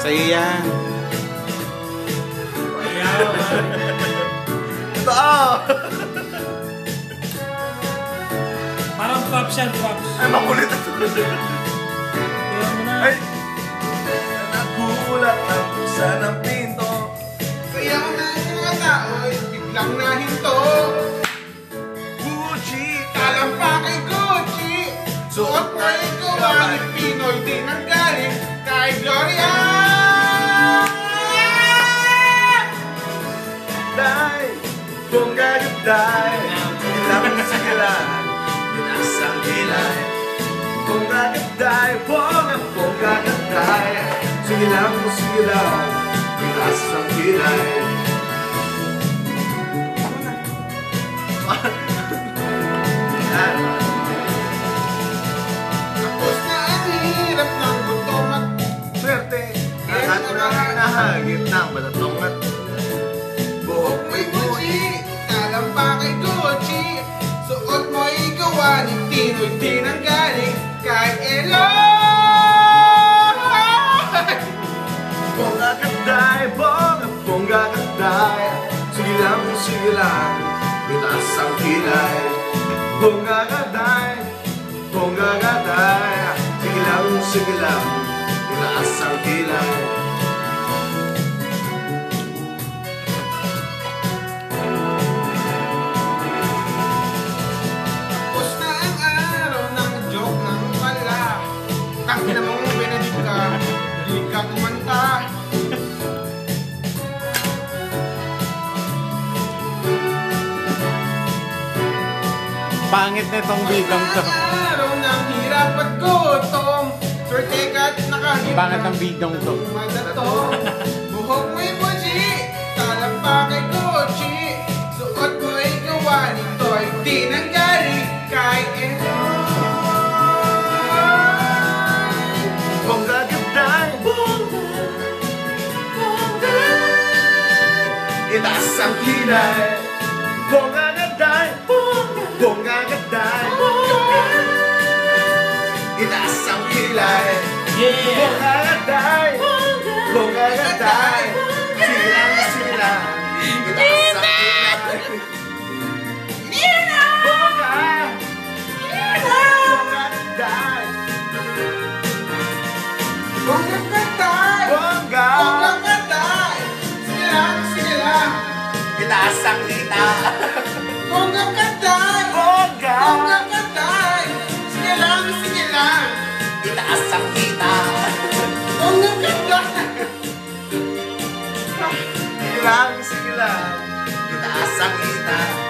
Sa'yo yan. Ito Parang pops yan, pops. Ay, makulit ito. Kaya mo na. Ay! Nagulat ang pusa ng pinto. Kaya nga mga tao'y biglang nahinto. Gucci! Talampakay Gucci. Suot na ikaw ang Pinoy din ang galing kay Gloria. Day! Bongga day! Ilang sigalan, binasang kilay. Bongga day! Bongga day! Sige lang, binasang kilay. Tapos na ang hirap ng gutom at Swerte! At nahagip ng balatong at buhok mo'y Gucci. Talampakay Gucci. Suot mo'y gawa ni Tinoy din ang galing kay Eloy. Bongga day! Sige lang, bitaas ang kilay. Bongga day! Sige lang, bitaas ang kilay. Tapos na ang araw ng joke ng pala. Tangina mong Benedict ka, dali ka kumanta. Pangit na itong bidong to. Ang araw ng hirap at gutom. Swerte ka't nakahip Pangit ng bidong to. Madato. Buhok mo'y Gucci. Talampakay Gucci. Suot mo'y gawa nito ay di nanggaling kay Eloy. Bongga day! Itaas ang kilay. Bongga day! Itaas ang kilay. Yeah! Bongga day! Sige lang. Itaas ang kilay. Bongga day! Bongga katay! Bongga! Bongga katay! Sige lang. Itaas ang kita. Bongga katay! Bongga! Bongga katay! Sige lang. Itaas ang kita. Bongga katay! Sige lang. Itaas ang kita.